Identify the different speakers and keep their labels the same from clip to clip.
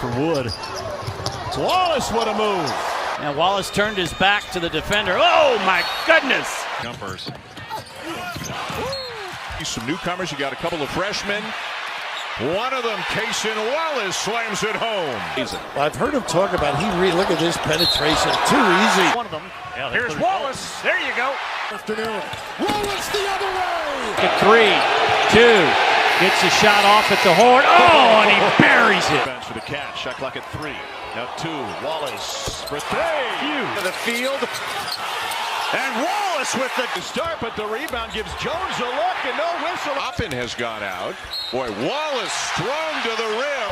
Speaker 1: For Wood. Wallace, what a move.
Speaker 2: And Wallace turned his back to the defender. Oh my goodness.
Speaker 3: Jumpers. Some newcomers, you got a couple of freshmen. One of them, Cason Wallace, slams it home.
Speaker 4: Well, I've heard him talk about look at this penetration, too easy.
Speaker 2: One of them. Yeah,
Speaker 3: here's Wallace. There you go.
Speaker 4: Afternoon. Wallace the other way.
Speaker 2: At 3, 2. Gets a shot off at the horn. Oh, and he buries it.
Speaker 3: Bounce for the catch. Shot clock at 3. Now 2. Wallace for 3. To the field. And Wallace with the start, but the rebound gives Jones a look and no whistle. Oppen has gone out. Boy, Wallace strong to the rim.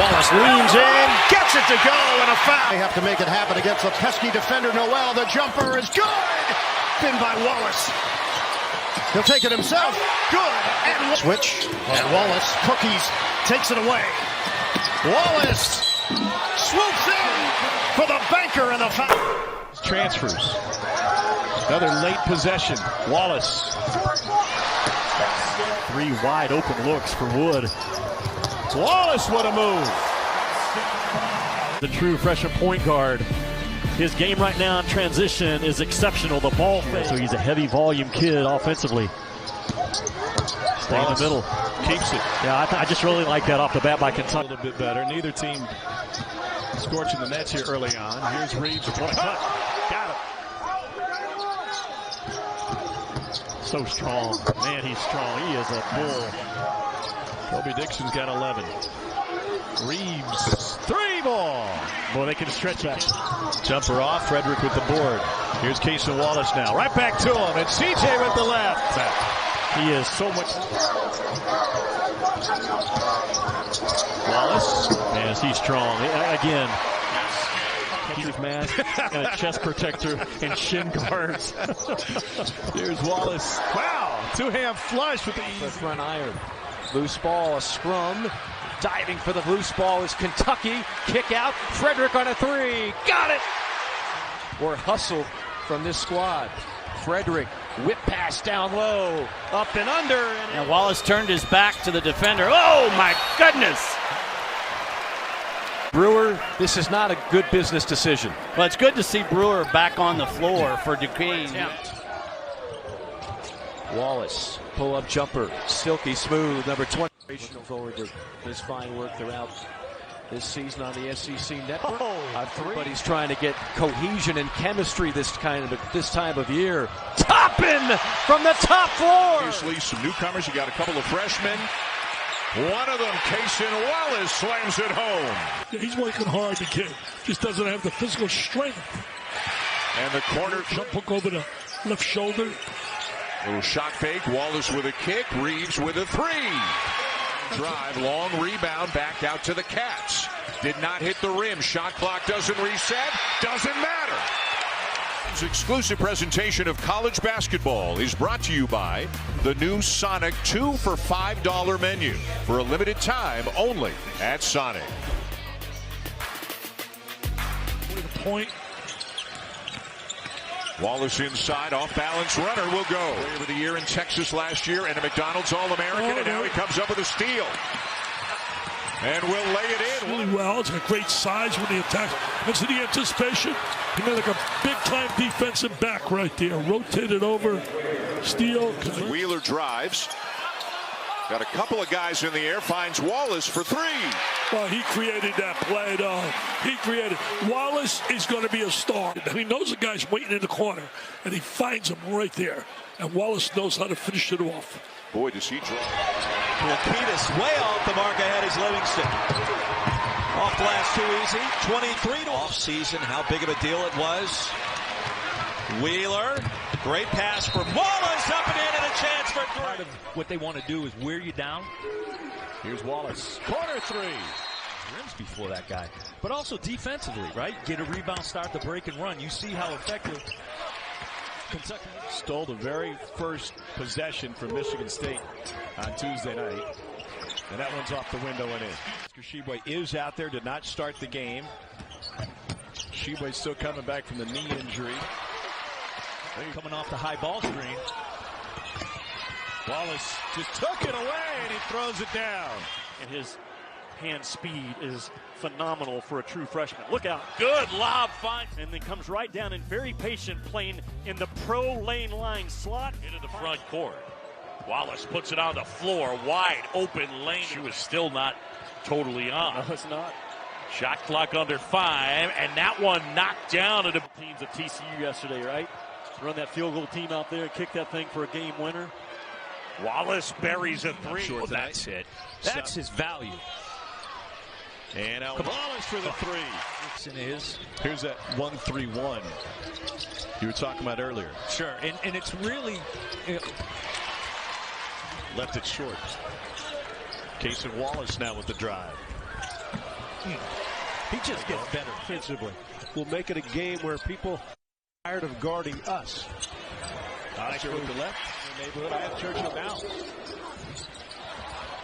Speaker 4: Wallace leans in, gets it to go, and a foul.
Speaker 5: They have to make it happen against a pesky defender, Noel. The jumper is good. Pinned by Wallace. He'll take it himself. Good. And switch. And Wallace, cookies, takes it away. Wallace swoops in for the banker and the foul.
Speaker 3: Transfers. Another late possession. Wallace.
Speaker 1: 3 wide open looks for Wood. Wallace, what a move. The true freshman point guard. His game right now in transition is exceptional. The ball fake. So he's a heavy volume kid offensively. Stay in the middle.
Speaker 3: Keeps it.
Speaker 1: Yeah, I just really like that off the bat by Kentucky.
Speaker 3: A little bit better. Neither team scorching the nets here early on. Here's Reeves. Got it.
Speaker 1: So strong. Man, he's strong. He is a bull.
Speaker 3: Kobe Dixon's got 11. Reeves. 3 ball.
Speaker 1: Boy, they can stretch that.
Speaker 3: Jumper off. Frederick with the board. Here's Cason Wallace now. Right back to him. And CJ with the left.
Speaker 1: He is so much.
Speaker 3: Wallace.
Speaker 1: Yes, he's strong. Again, catcher's mask and a chest protector and shin guards.
Speaker 3: Here's Wallace. Wow. Two-hand flush with the
Speaker 6: front iron. Loose ball, a scrum. Diving for the loose ball is Kentucky. Kick out. Frederick on a 3. Got it. Or hustle from this squad. Frederick, whip pass down low. Up and under.
Speaker 2: And Wallace turned his back to the defender. Oh my goodness.
Speaker 6: Brewer, this is not a good business decision.
Speaker 2: Well, it's good to see Brewer back on the floor for Duquesne.
Speaker 6: Wallace, pull-up jumper, silky smooth, number 20. Forward to this fine work throughout this season on the SEC network. Everybody's trying to get cohesion and chemistry this time of year. Toppin from the top floor.
Speaker 3: Obviously, some newcomers. You got a couple of freshmen. One of them, Cason Wallace, slams it home.
Speaker 7: Yeah, he's working hard. The kid just doesn't have the physical strength.
Speaker 3: And the corner
Speaker 7: jump hook over the left shoulder.
Speaker 3: Little shot fake. Wallace with a kick. Reeves with a 3. Drive, long rebound, back out to the Cats. Did not hit the rim. Shot clock doesn't reset. Doesn't matter. This exclusive presentation of college basketball is brought to you by the new Sonic 2 for $5 menu. For a limited time only at Sonic.
Speaker 7: With a point.
Speaker 3: Wallace inside, off-balance runner will go. Player of the year in Texas last year and a McDonald's All-American, and now he comes up with a steal. And will lay it in.
Speaker 7: Really well. It's got great size when he attacks. And to the anticipation, he made like a big-time defensive back right there. Rotated over, steal.
Speaker 3: Wheeler drives. Got a couple of guys in the air, finds Wallace for 3.
Speaker 7: Well, he created that play, though. He created. Wallace is going to be a star. He knows the guy's waiting in the corner, and he finds him right there. And Wallace knows how to finish it off.
Speaker 3: Boy, does he draw.
Speaker 8: Lakitas way off the mark ahead is Livingston. Off glass too easy. 23 to off season. How big of a deal it was. Wheeler. Great pass for Wallace. Up and in and a chance for 3.
Speaker 9: Part of what they want to do is wear you down.
Speaker 3: Here's Wallace. Corner 3.
Speaker 9: Rims before that guy. But also defensively, right? Get a rebound, start the break and run. You see how effective Kentucky
Speaker 3: stole the very first possession from Michigan State on Tuesday night. And that one's off the window and in. Sheboy is out there, did not start the game. Sheboy's still coming back from the knee injury.
Speaker 9: Coming off the high ball screen.
Speaker 3: Wallace just took it away and he throws it down.
Speaker 1: And his hand speed is phenomenal for a true freshman. Look out. Good lob find. And then comes right down and very patient, playing in the pro lane line slot.
Speaker 9: Into the front court. Wallace puts it on the floor. Wide open lane. She was still not totally on.
Speaker 1: No, it's not.
Speaker 9: Shot clock under 5, and that one knocked down at the
Speaker 1: Teams of TCU yesterday, right? Run that field goal team out there and kick that thing for a game winner.
Speaker 9: Wallace buries a 3.
Speaker 3: Sure,
Speaker 9: that's it. That's his value.
Speaker 3: And now Wallace for the 3. Here's that 1-3-1 you were talking about earlier.
Speaker 9: Sure, and it's really
Speaker 3: Left it short. Cason Wallace now with the drive.
Speaker 9: he just gets better defensively. We'll make it a game where people are tired of guarding us.
Speaker 3: Oscar with the left.
Speaker 9: Neighborhood. I have Churchill now.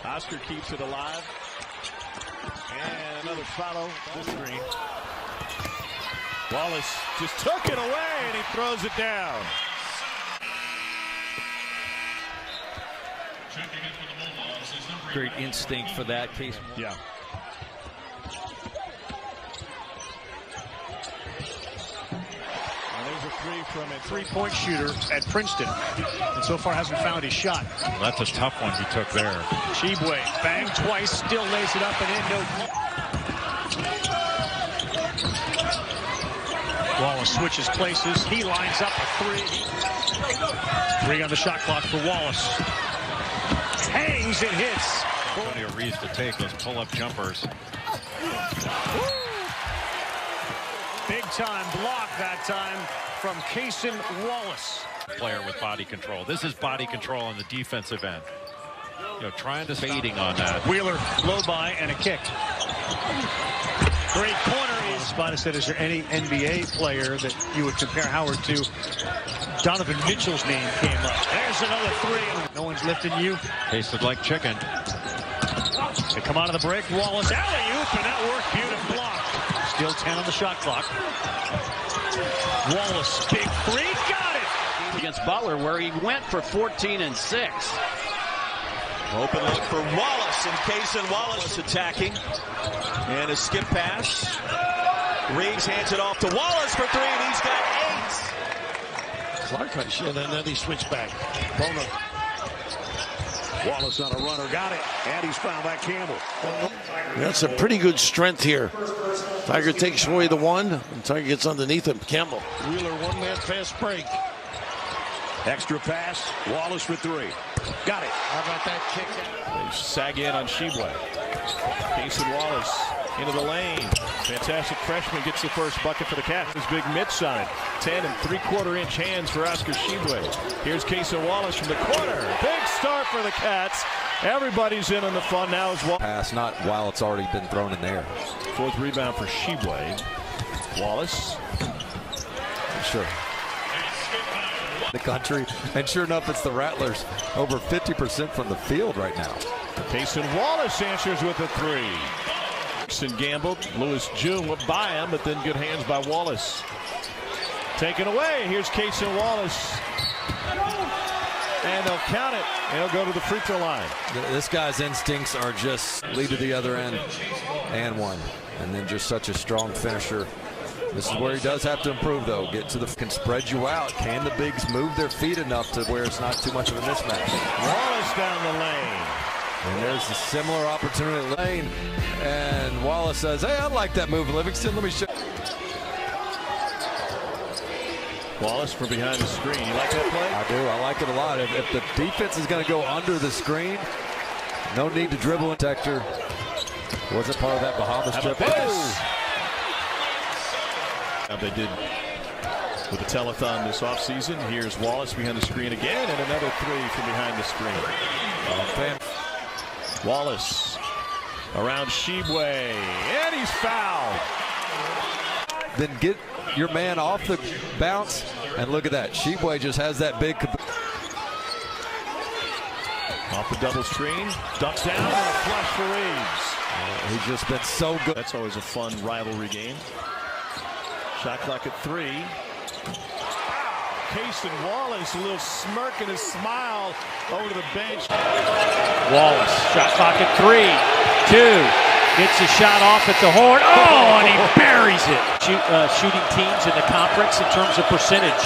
Speaker 3: Oscar keeps it alive. And another follow the screen. Wallace just took it away and he throws it down.
Speaker 2: Great instinct for that case.
Speaker 3: Yeah. And there's a 3 from a
Speaker 5: Three-point shooter at Princeton, and so far hasn't found his shot.
Speaker 2: That's a tough one he took there.
Speaker 5: Shibwe banged twice, still lays it up and in. No. Wallace switches places. He lines up a 3. 3 on the shot clock for Wallace. Hangs and hits.
Speaker 2: Antonio Reeves to take those pull-up jumpers.
Speaker 5: Big time block that time from Cason Wallace.
Speaker 2: Player with body control. This is body control on the defensive end. You know, trying to fading on that.
Speaker 5: Wheeler low by and a kick. Great corner is. Spot said, is there any NBA player that you would compare Howard to? Donovan Mitchell's name came up. There's another 3. No one's lifting you.
Speaker 2: Tasted like chicken.
Speaker 5: They come out of the break. Wallace alley-oop, and that worked. Beautiful block. Still 10 on the shot clock. Wallace, big 3, got it.
Speaker 6: Against Butler, where he went for 14 and 6.
Speaker 8: Open look for Wallace, and Cason Wallace attacking. And a skip pass. Reeves hands it off to Wallace for 3, and he's got 8.
Speaker 4: Clark, and then he switched back.
Speaker 5: Bono. Wallace on a runner, got it. And he's fouled by Campbell.
Speaker 4: That's a pretty good strength here. Tiger takes away the 1, and Tiger gets underneath him. Campbell.
Speaker 5: Wheeler, one-man fast break. Extra pass. Wallace for 3. Got it. How about that kick?
Speaker 3: They sag in on Shibwe. Cason Wallace into the lane. Fantastic freshman gets the first bucket for the Cats. His big mitts on it. 10 3/4-inch hands for Oscar Shibwe. Here's Cason Wallace from the corner. Big start for the Cats. Everybody's in on the fun now as well.
Speaker 10: Pass, not while it's already been thrown in there.
Speaker 3: 4th rebound for Shibwe. Wallace.
Speaker 10: Sure. The country, and sure enough, it's the Rattlers. Over 50% from the field right now.
Speaker 3: Cason Wallace answers with a 3. Jackson gambled. Lewis June went by him, but then good hands by Wallace. Taken away. Here's Cason Wallace. And they'll count it. And he'll go to the free throw line.
Speaker 10: This guy's instincts are just lead to the other end and 1. And then just such a strong finisher. This is where he does have to improve, though. Get to the can spread you out. Can the bigs move their feet enough to where it's not too much of a mismatch?
Speaker 3: Wallace down the lane.
Speaker 10: And there's a similar opportunity at lane. And Wallace says, hey, I like that move, Livingston. Let me show.
Speaker 3: Wallace from behind the screen. You like that play?
Speaker 10: I do. I like it a lot. If the defense is going to go under the screen, no need to dribble and protector. Wasn't part of that Bahamas trip.
Speaker 3: They did with the telethon this offseason. Here's Wallace behind the screen again, and another 3 from behind the screen. Wallace around Shibwe, and he's fouled.
Speaker 10: Then get your man off the bounce, and look at that. Shibwe just has that big.
Speaker 3: Off the double screen, duck down, and a flush for Reeves.
Speaker 10: He's just been so good.
Speaker 3: That's always a fun rivalry game. Shot clock at 3. Cason Wallace, a little smirk and a smile over to the bench.
Speaker 2: Wallace, shot clock at 3, 2, Gets a shot off at the horn. Oh, and he buries it. Shooting teams in the conference in terms of percentage.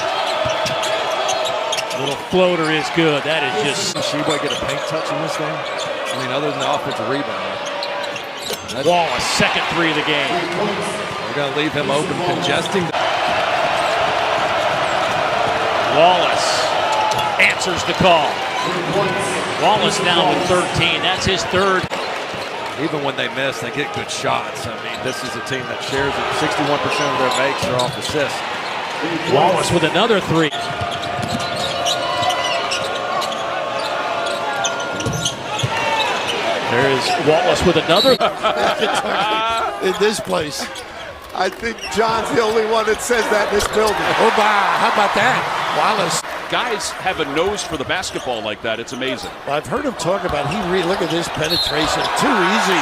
Speaker 2: Little floater is good. That is just.
Speaker 10: Sheboy get a paint touch in this thing? I mean, other than the offensive rebound.
Speaker 2: Wallace, second three of the game.
Speaker 10: We're going to leave him open, congesting.
Speaker 2: Wallace answers the call. Wallace now with 13. That's his third.
Speaker 10: Even when they miss, they get good shots. I mean, this is a team that shares it. 61% of their makes are off assists.
Speaker 2: Wallace with another three. There is Wallace with another.
Speaker 4: In this place.
Speaker 5: I think John's the only one that says that in this building.
Speaker 4: Oh, how about that? Wallace.
Speaker 11: Guys have a nose for the basketball like that. It's amazing.
Speaker 4: I've heard him talk about look at this penetration. Too easy.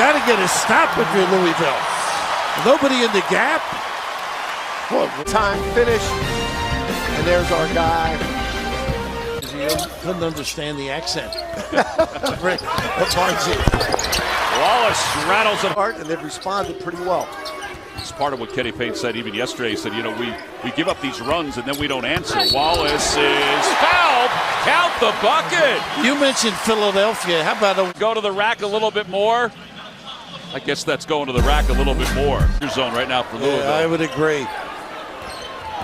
Speaker 4: Got to get a stop if you're Louisville. Nobody in the gap.
Speaker 5: Time finished. And there's our guy.
Speaker 4: Couldn't understand the accent.
Speaker 11: Wallace rattles it
Speaker 5: hard, and they've responded pretty well.
Speaker 11: It's part of what Kenny Payne said even yesterday. He said, you know, we give up these runs and then we don't answer. Wallace is fouled. Count the bucket.
Speaker 4: You mentioned Philadelphia. How about
Speaker 11: go to the rack a little bit more? I guess that's going to the rack a little bit more. Your zone right now for Louisville.
Speaker 4: Yeah, I would agree.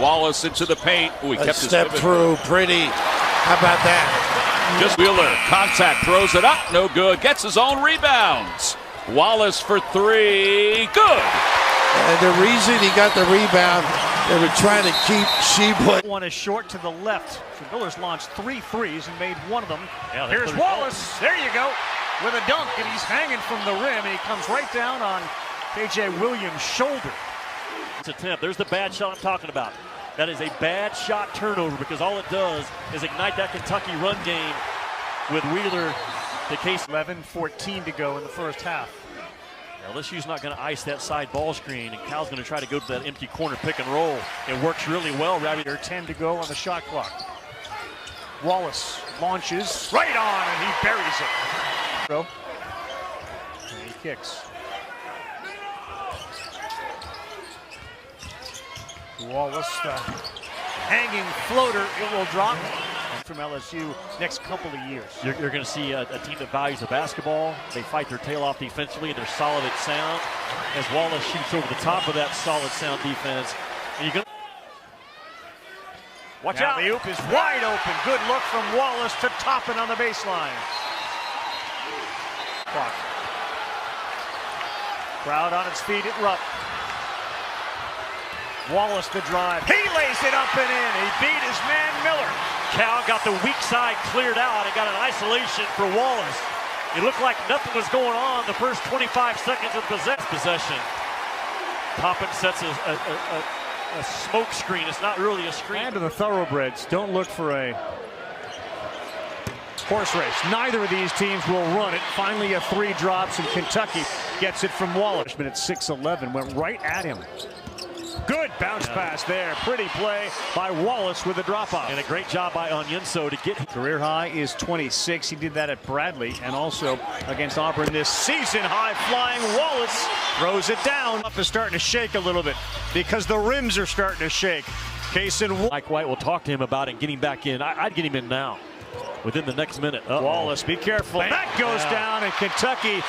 Speaker 11: Wallace into the paint. Ooh, he kept his
Speaker 4: step through. Pretty. How about that?
Speaker 11: Just Wheeler. Contact. Throws it up. No good. Gets his own rebounds. Wallace for three. Good.
Speaker 4: And the reason he got the rebound, they were trying to keep Sheboy.
Speaker 12: One is short to the left. So Miller's launched 3 threes and made one of them. Yeah, here's Wallace. There you go. With a dunk, and he's hanging from the rim, and he comes right down on KJ Williams' shoulder.
Speaker 1: It's attempt. There's the bad shot I'm talking about. That is a bad shot turnover because all it does is ignite that Kentucky run game with Wheeler to Cason.
Speaker 12: 11:14 to go in the first half.
Speaker 1: LSU's not going to ice that side ball screen, and Cal's going to try to go to that empty corner pick and roll. It works really well.
Speaker 12: There 10 to go on the shot clock. Wallace launches right on, and he buries it. And he kicks. Wallace, hanging floater, it will drop from LSU next couple of years.
Speaker 1: You're going to see a team that values the basketball. They fight their tail off defensively, and they're solid at sound. As Wallace shoots over the top of that solid sound defense. And you're going to watch out.
Speaker 12: The oop is wide open. Good look from Wallace to top it on the baseline. Clock. Crowd on its feet at Rupp. Wallace the drive. He lays it up and in. He beat his man Miller.
Speaker 1: Cal got the weak side cleared out and got an isolation for Wallace. It looked like nothing was going on the first 25 seconds of possession. Toppin sets a smoke screen. It's not really a screen.
Speaker 12: And to the thoroughbreds, don't look for a horse race. Neither of these teams will run it. Finally a 3 drops, and Kentucky gets it from Wallace. But it's 6-11, went right at him. Good bounce pass there. Pretty play by Wallace with a drop-off.
Speaker 1: And a great job by Onyenso to get.
Speaker 12: Career high is 26. He did that at Bradley and also against Auburn this season. High flying Wallace throws it down. Up is starting to shake a little bit because the rims are starting to shake. Cason.
Speaker 1: Mike White will talk to him about it and getting back in. I'd get him in now. Within the next minute.
Speaker 12: Wallace, be careful. That goes down, and Kentucky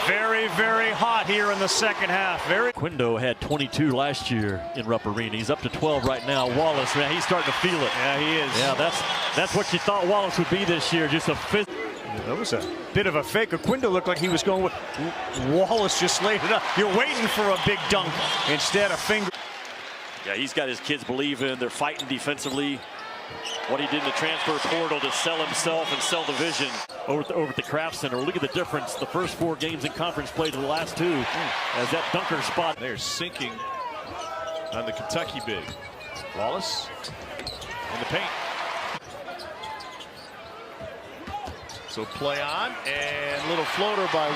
Speaker 12: very, very hot here in the second half.
Speaker 1: Quindo had 22 last year in Rupp Arena. He's up to 12 right now. Wallace, man, he's starting to feel it.
Speaker 12: Yeah, he is.
Speaker 1: Yeah, that's what you thought Wallace would be this year. Just a fist.
Speaker 12: That was a bit of a fake. Quindo looked like he was going with Wallace. Just laid it up. You're waiting for a big dunk. Instead, a finger.
Speaker 1: Yeah, he's got his kids believing. They're fighting defensively. What he did in the transfer portal to sell himself and sell the vision over at the Kraft Center. Look at the difference. The first 4 games in conference play to the last 2 as that dunker spot.
Speaker 13: They're sinking on the Kentucky big. Wallace in the paint. So play on, and little floater by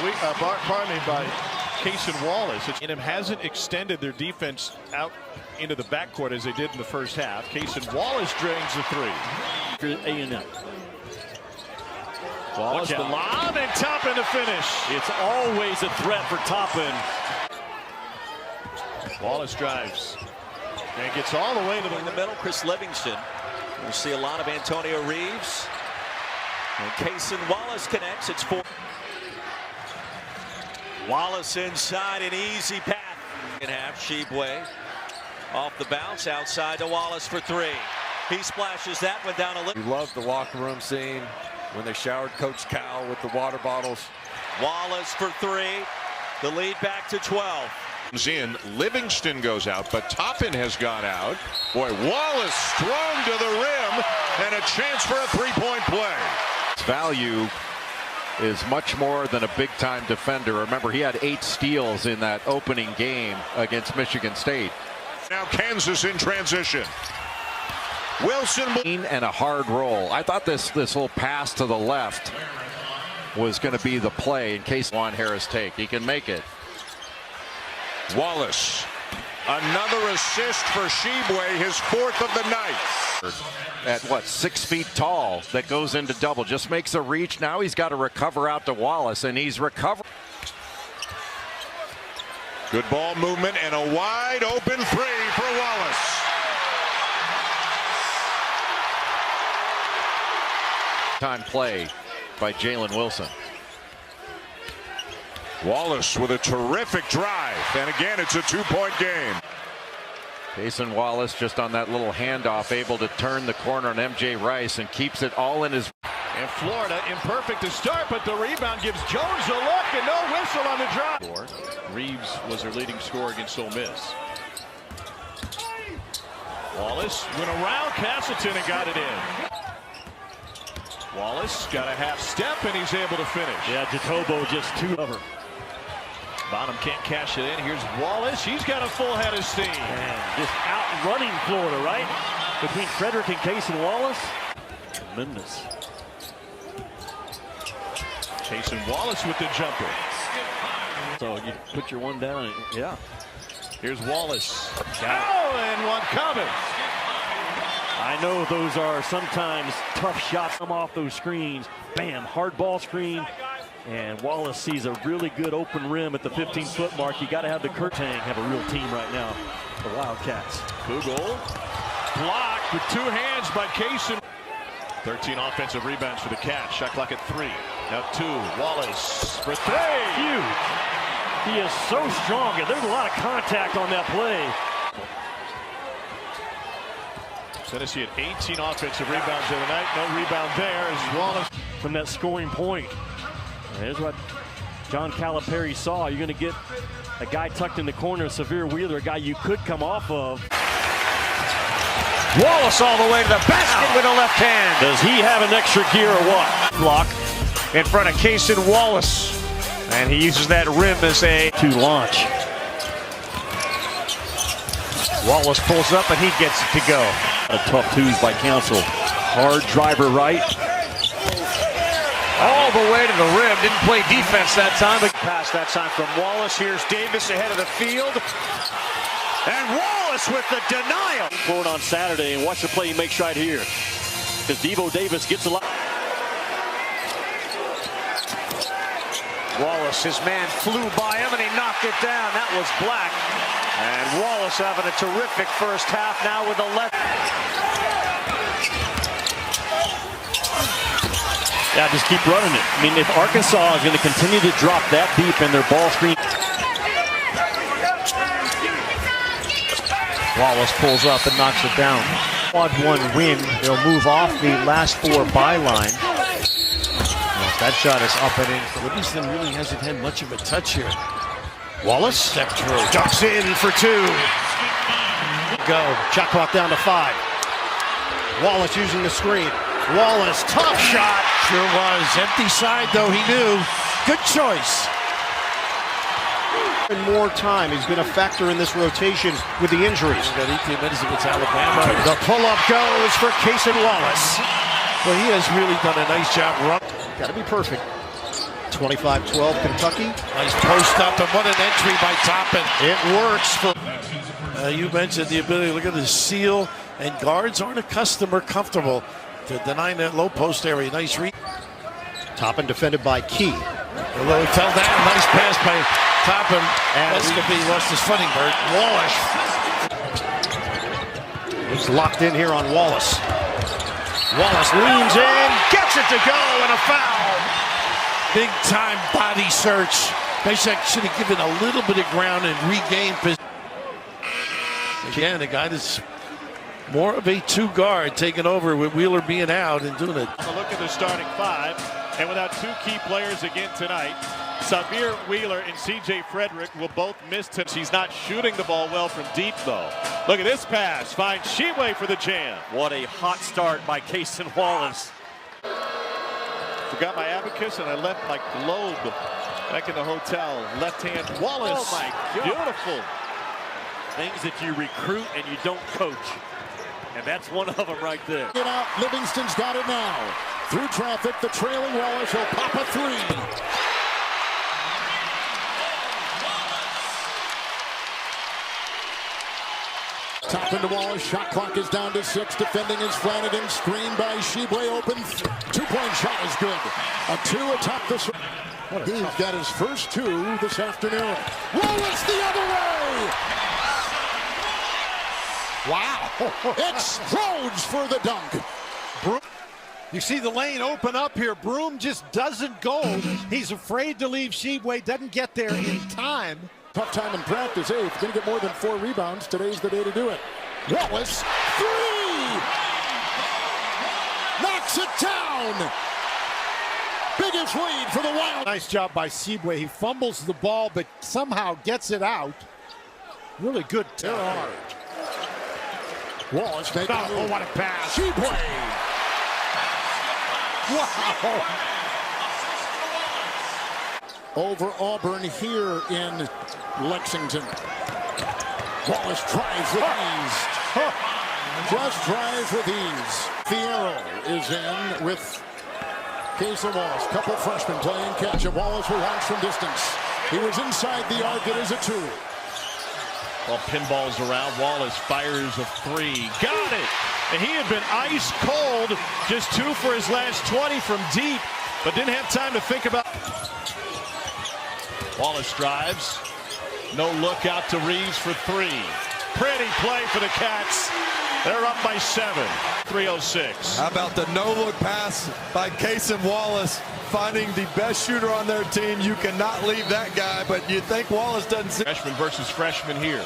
Speaker 13: Cason Wallace. A&M hasn't extended their defense out into the backcourt as they did in the first half. Cason Wallace drains the 3.
Speaker 1: A&M.
Speaker 13: Wallace the lob and Toppin to finish.
Speaker 1: It's always a threat for Toppin.
Speaker 13: Wallace drives and gets all the way to
Speaker 8: in the middle. Chris Livingston. We'll see a lot of Antonio Reeves. And Cason Wallace connects. It's 4. Wallace inside, an easy pass. In half, Shibwe off the bounce, outside to Wallace for 3. He splashes that one down a little.
Speaker 10: You love the locker room scene when they showered Coach Cal with the water bottles.
Speaker 8: Wallace for 3. The lead back to 12.
Speaker 3: In, Livingston goes out, but Toppin has gone out. Boy, Wallace strong to the rim, and a chance for a three-point play.
Speaker 14: Value is much more than a big-time defender. Remember, he had 8 steals in that opening game against Michigan State.
Speaker 3: Now Kansas in transition. Wilson
Speaker 14: and a hard roll. I thought this little pass to the left was going to be the play in case Juan Harris take. He can make it.
Speaker 3: Wallace, another assist for Shibwe, his 4th of the night.
Speaker 14: At what, 6 feet tall, that goes into double, just makes a reach. Now he's got to recover out to Wallace, and he's recovered.
Speaker 3: Good ball movement and a wide open 3 for Wallace.
Speaker 14: Time play by Jalen Wilson.
Speaker 3: Wallace with a terrific drive, and again it's a 2-point game.
Speaker 14: Cason Wallace just on that little handoff, able to turn the corner on MJ Rice and keeps it all in his.
Speaker 13: And Florida imperfect to start, but the rebound gives Jones a look and no whistle on the drop. Reeves was their leading scorer against Ole Miss. Wallace went around Castleton and got it in. Wallace got a half step and he's able to finish.
Speaker 1: Yeah, Jatobo just 2 over.
Speaker 13: Bottom can't cash it in. Here's Wallace. He's got a full head of steam.
Speaker 1: Man, just outrunning Florida, right? Between Frederick and Cason Wallace. Tremendous.
Speaker 13: Cason Wallace with the jumper.
Speaker 1: So you put your one down. Yeah.
Speaker 13: Here's Wallace. And one coming.
Speaker 1: I know those are sometimes tough shots come off those screens. Bam, hard ball screen. And Wallace sees a really good open rim at the 15-foot mark. You got to have the Kurtang have a real team right now. The Wildcats.
Speaker 13: Kugel blocked with 2 hands by Cason. 13 offensive rebounds for the Cats. Shot clock at 3. Now 2. Wallace for 3.
Speaker 1: Huge. He is so strong. There's a lot of contact on that play.
Speaker 13: Tennessee had 18 offensive rebounds the other night. No rebound there as Wallace
Speaker 1: from that scoring point. Here's what John Calipari saw. You're going to get a guy tucked in the corner, Severe Wheeler, a guy you could come off of.
Speaker 12: Wallace all the way to the basket with a left hand.
Speaker 1: Does he have an extra gear or what?
Speaker 12: Block in front of Cason Wallace. And he uses that rim as a
Speaker 1: to launch.
Speaker 12: Wallace pulls up and he gets it to go.
Speaker 1: A tough 2s by Council. Hard driver right.
Speaker 12: All the way to the rim. Didn't play defense that time. Pass that time from Wallace. Here's Davis ahead of the field. And Wallace with the denial.
Speaker 1: Forward on Saturday and watch the play he makes right here. Because Devo Davis gets a lot.
Speaker 12: Wallace, his man flew by him and he knocked it down. That was Black. And Wallace having a terrific first half now with the left.
Speaker 1: Yeah, just keep running it. I mean, if Arkansas is going to continue to drop that deep in their ball screen.
Speaker 12: Wallace pulls up and knocks it down. Quad 1 win. They'll move off the last 4 byline. That shot is up and in.
Speaker 4: Livingston really hasn't had much of a touch here.
Speaker 5: Wallace step through, ducks in for 2. Go. Shot clock down to 5. Wallace using the screen. Wallace, tough shot.
Speaker 4: Sure was. Empty side, though, he knew. Good choice.
Speaker 5: And more time. He's been a factor in this rotation with the injuries.
Speaker 4: He's got 18 minutes against Alabama.
Speaker 5: The pull-up goes for Cason Wallace.
Speaker 4: Well, he has really done a nice job running.
Speaker 5: Got to be perfect. 25-12 Kentucky.
Speaker 4: Nice post up and what an entry by Toppin.
Speaker 5: It works for.
Speaker 4: You mentioned the ability to look at the seal, and guards aren't accustomed or comfortable to denying that low post area. Nice read.
Speaker 5: Toppin defended by Key.
Speaker 4: Although he fell down, nice pass by Toppin. That's going to be lost his footing, Bert.
Speaker 5: Wallace. He's locked in here on Wallace. Wallace leans in, gets it to go, and a foul.
Speaker 4: Big time body search. Basically should have given a little bit of ground and regained position. Again, the guy that's more of a two guard taking over with Wheeler being out and doing it.
Speaker 13: A look at the starting five, and without two key players again tonight, Samir Wheeler and C.J. Frederick will both miss him. He's not shooting the ball well from deep, though. Look at this pass. Finds Sheway for the jam.
Speaker 2: What a hot start by Cason Wallace.
Speaker 13: Forgot my abacus, and I left my globe back in the hotel. Left hand, Wallace.
Speaker 2: Oh, my God.
Speaker 13: Beautiful.
Speaker 2: Things that you recruit and you don't coach. And that's one of them right there.
Speaker 15: Get out. Livingston's got it now. Through traffic, the trailing Wallace will pop a three. Top into Wallace. Shot clock is down to 6. Defending is Flanagan. Screen by Sheway. Open. 2-point shot is good. A 2 atop this. He's got his first 2 this afternoon. Wallace the other way. Wow. Explodes for the dunk.
Speaker 16: You see the lane open up here. Broom just doesn't go. He's afraid to leave Sheway. Doesn't get there in time.
Speaker 15: Tough time in practice. Hey, if you're going to get more than 4 rebounds, today's the day to do it. Wallace, 3! Knocks it down! Biggest lead for the Wild.
Speaker 16: Nice job by Sheway. He fumbles the ball, but somehow gets it out. Really good.
Speaker 15: They're hard. Wallace making a move.
Speaker 16: Oh, what a pass.
Speaker 15: Sheway! Wow! Over Auburn here in Lexington. Wallace tries with ease. Just tries with ease. Fierro is in with Cason Wallace. Couple freshmen playing catch. And Wallace will launch from distance. He was inside the arc. It is a 2.
Speaker 13: Well, pinballs around. Wallace fires a 3. Got it! And he had been ice cold. Just 2 for his last 20 from deep, but didn't have time to think about. Wallace drives. No look out to Reeves for 3. Pretty play for the Cats. They're up by 7. 3:06.
Speaker 10: How about the no-look pass by Cason Wallace, finding the best shooter on their team? You cannot leave that guy, but you think Wallace doesn't see.
Speaker 13: Freshman versus freshman here.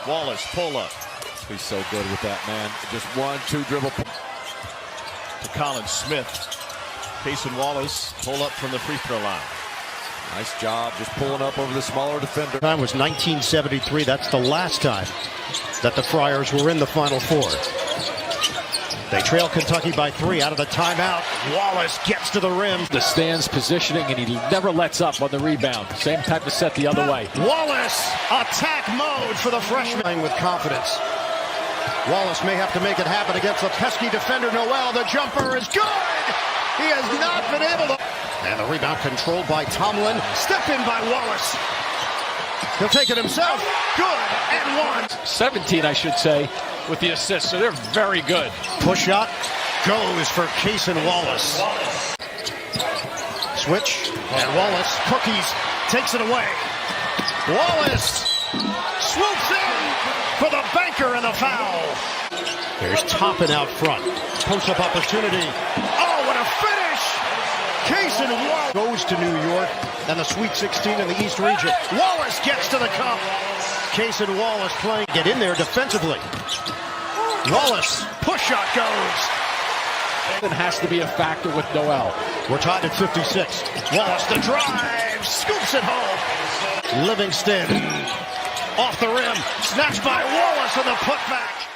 Speaker 13: Wallace pull up.
Speaker 10: He's so good with that, man. Just 1-2 dribble.
Speaker 13: To Colin Smith. Cason Wallace pull up from the free throw line.
Speaker 10: Nice job just pulling up over the smaller defender.
Speaker 5: Time was 1973. That's the last time that the Friars were in the Final Four. They trail Kentucky by 3 out of the timeout. Wallace gets to the rim.
Speaker 17: The stands positioning, and he never lets up on the rebound. Same type of set the other way.
Speaker 5: Wallace, attack mode for the freshman. Playing with confidence. Wallace may have to make it happen against the pesky defender Noel. The jumper is good. He has not been able to. And the rebound controlled by Tomlin. Step in by Wallace. He'll take it himself. Good and 1.
Speaker 17: 17, I should say, with the assist. So they're very good.
Speaker 5: Push shot goes for Cason Wallace. Switch and Wallace cookies takes it away. Wallace swoops in for the banker and the foul. There's Toppin out front. Post-up opportunity. Oh, what a finish! Cason Wallace goes to New York and the Sweet 16 in the East region. Wallace gets to the cup. Cason Wallace playing. Get in there defensively. Wallace, push shot goes.
Speaker 17: It has to be a factor with Noel.
Speaker 5: We're tied at 56. Wallace the drive, scoops it home. Livingston off the rim, snatched by Wallace on the putback.